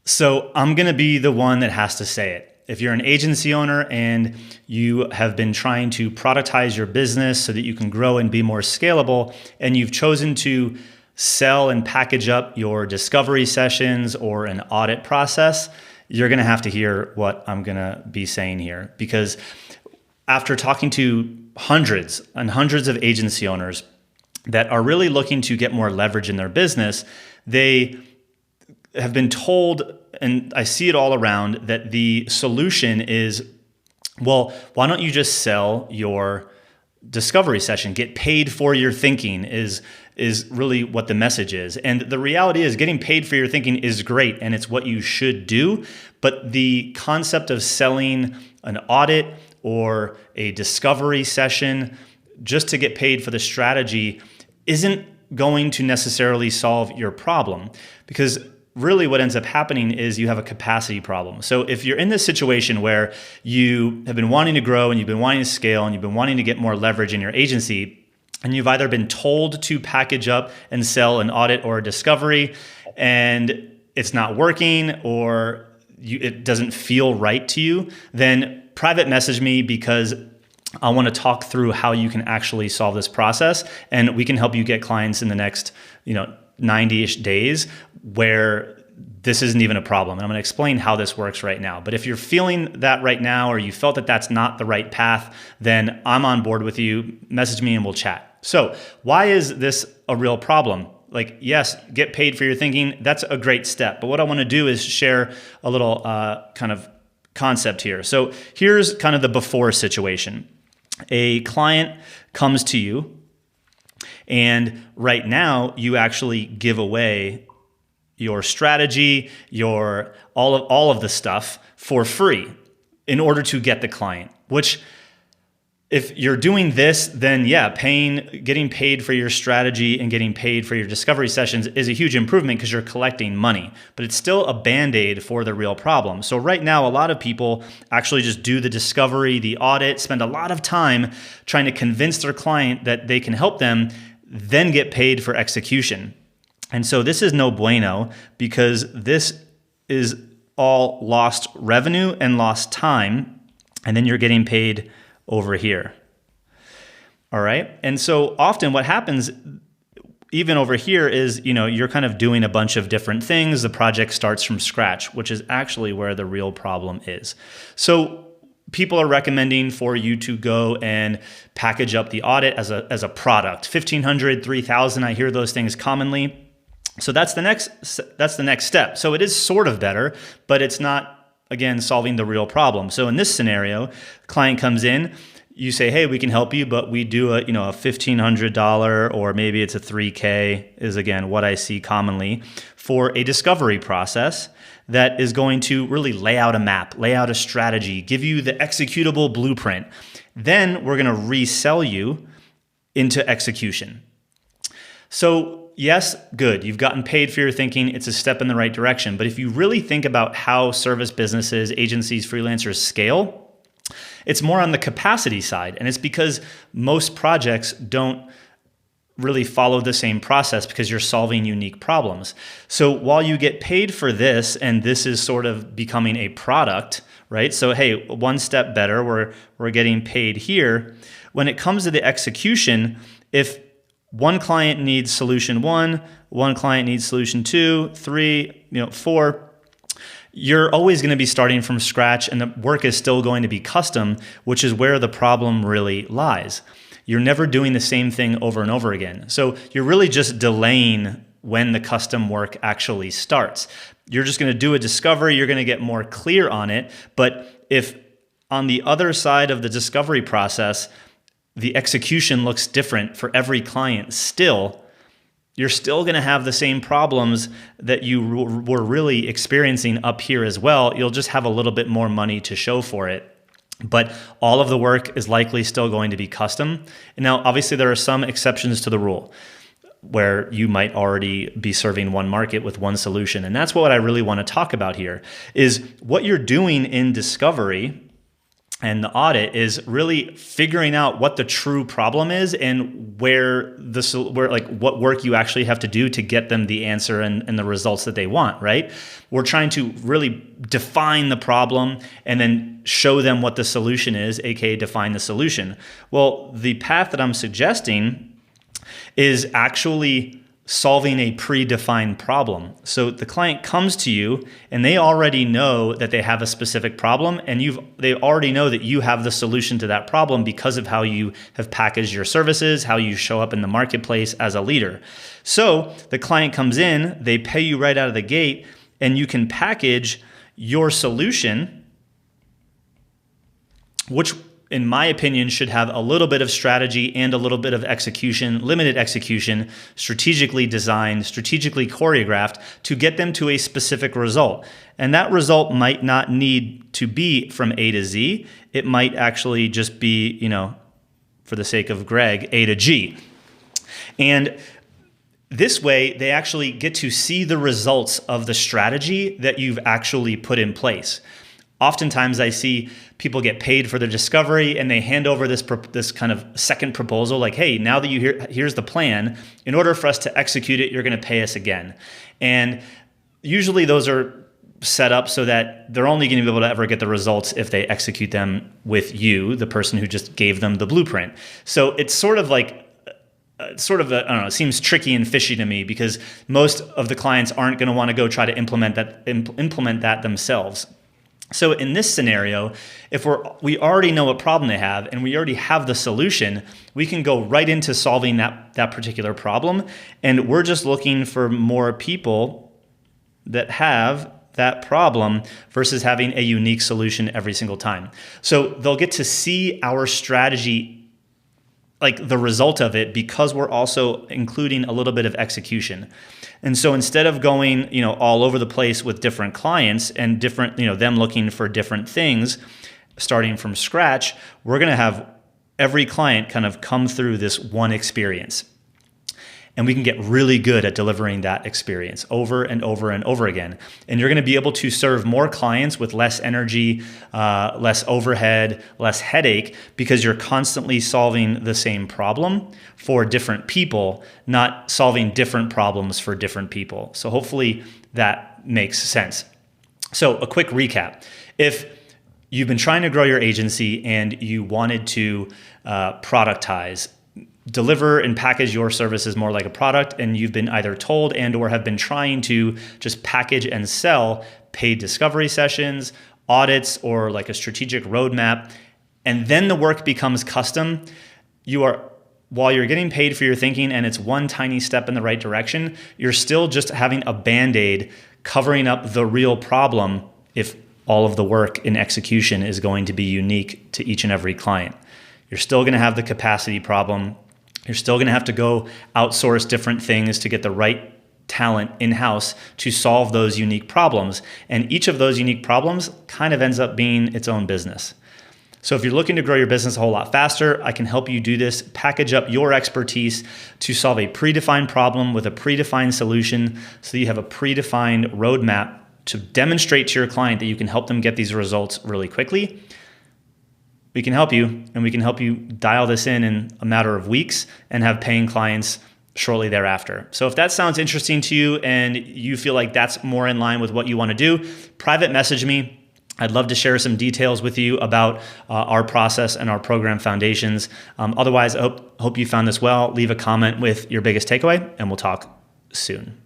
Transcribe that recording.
So I'm going to be the one that has to say it. If you're an agency owner and you have been trying to productize your business so that you can grow and be more scalable, and you've chosen to sell and package up your discovery sessions or an audit process, you're going to have to hear what I'm going to be saying here. Because after talking to hundreds and hundreds of agency owners that are really looking to get more leverage in their business, they have been told, and I see it all around, that the solution is, well, why don't you just sell your discovery session? Get paid for your thinking is really what the message is. And the reality is getting paid for your thinking is great, and it's what you should do. But the concept of selling an audit or a discovery session just to get paid for the strategy isn't going to necessarily solve your problem, because really what ends up happening is you have a capacity problem. So if you're in this situation where you have been wanting to grow and you've been wanting to scale and you've been wanting to get more leverage in your agency, and you've either been told to package up and sell an audit or a discovery and it's not working, or it doesn't feel right to you, then private message me, because I want to talk through how you can actually solve this process, and we can help you get clients in the next 90-ish days where this isn't even a problem. And I'm going to explain how this works right now. But if you're feeling that right now, or you felt that that's not the right path, then I'm on board with you. Message me and we'll chat. So why is this a real problem? Like, yes, get paid for your thinking. That's a great step. But what I want to do is share a little kind of concept here. So here's kind of the before situation. A client comes to you, and right now you actually give away your strategy, your all of the stuff for free in order to get the client. Which, if you're doing this, then yeah, getting paid for your strategy and getting paid for your discovery sessions is a huge improvement because you're collecting money, but it's still a band-aid for the real problem. So right now, a lot of people actually just do the discovery, the audit, spend a lot of time trying to convince their client that they can help them, then get paid for execution. And so this is no bueno, because this is all lost revenue and lost time, and then you're getting paid over here. All right. And so often what happens even over here is, you're kind of doing a bunch of different things. The project starts from scratch, which is actually where the real problem is. So people are recommending for you to go and package up the audit as a product. 1,500, 3,000, I hear those things commonly. So that's the next step. So it is sort of better, but it's not, again, solving the real problem. So in this scenario, client comes in, you say, hey, we can help you, but we do a $1,500, or maybe it's a $3K, is again what I see commonly, for a discovery process that is going to really lay out a map, lay out a strategy, give you the executable blueprint. Then we're going to resell you into execution. So yes, good. You've gotten paid for your thinking. It's a step in the right direction. But if you really think about how service businesses, agencies, freelancers scale, it's more on the capacity side. And it's because most projects don't really follow the same process, because you're solving unique problems. So while you get paid for this, and this is sort of becoming a product, right? So hey, one step better, we're getting paid here. When it comes to the execution, if one client needs solution one client needs solution 2, 3, 4, you're always going to be starting from scratch, and the work is still going to be custom, which is where the problem really lies. You're never doing the same thing over and over again. So you're really just delaying when the custom work actually starts. You're just going to do a discovery, you're going to get more clear on it. But if on the other side of the discovery process, the execution looks different for every client still, you're still going to have the same problems that you were really experiencing up here as well. You'll just have a little bit more money to show for it. But all of the work is likely still going to be custom. And now, obviously, there are some exceptions to the rule where you might already be serving one market with one solution. And that's what I really want to talk about here, is what you're doing in discovery and the audit is really figuring out what the true problem is and where like what work you actually have to do to get them the answer and the results that they want, right? We're trying to really define the problem and then show them what the solution is, aka define the solution. Well, the path that I'm suggesting is actually solving a predefined problem. So the client comes to you and they already know that they have a specific problem, and they already know that you have the solution to that problem because of how you have packaged your services, how you show up in the marketplace as a leader. So the client comes in, they pay you right out of the gate, and you can package your solution, which in my opinion, should have a little bit of strategy and a little bit of execution, limited execution, strategically designed, strategically choreographed to get them to a specific result. And that result might not need to be from A to Z. It might actually just be, for the sake of Greg, A to G. And this way, they actually get to see the results of the strategy that you've actually put in place. Oftentimes I see people get paid for their discovery and they hand over this kind of second proposal like, hey, now that here's the plan, in order for us to execute it, you're going to pay us again. And usually those are set up so that they're only going to be able to ever get the results if they execute them with you, the person who just gave them the blueprint. So it's sort of like, I don't know, it seems tricky and fishy to me because most of the clients aren't going to want to go try to implement that themselves. So in this scenario, if we already know what problem they have and we already have the solution, we can go right into solving that particular problem. And we're just looking for more people that have that problem versus having a unique solution every single time. So they'll get to see our strategy, like the result of it, because we're also including a little bit of execution. And so instead of going, all over the place with different clients and different, them looking for different things, starting from scratch, we're going to have every client kind of come through this one experience. And we can get really good at delivering that experience over and over and over again. And you're going to be able to serve more clients with less energy, less overhead, less headache, because you're constantly solving the same problem for different people, not solving different problems for different people. So hopefully that makes sense. So a quick recap. If you've been trying to grow your agency and you wanted to productize, deliver and package your services more like a product, and you've been either told and or have been trying to just package and sell paid discovery sessions, audits, or like a strategic roadmap, and then the work becomes custom, while you're getting paid for your thinking and it's one tiny step in the right direction, you're still just having a bandaid covering up the real problem if all of the work in execution is going to be unique to each and every client. You're still going to have the capacity problem. You're still going to have to go outsource different things to get the right talent in-house to solve those unique problems. And each of those unique problems kind of ends up being its own business. So if you're looking to grow your business a whole lot faster, I can help you do this. Package up your expertise to solve a predefined problem with a predefined solution so that you have a predefined roadmap to demonstrate to your client that you can help them get these results really quickly. We can help you, and we can help you dial this in a matter of weeks and have paying clients shortly thereafter. So if that sounds interesting to you and you feel like that's more in line with what you want to do, private message me. I'd love to share some details with you about our process and our program foundations. Otherwise, I hope you found this well. Leave a comment with your biggest takeaway, and we'll talk soon.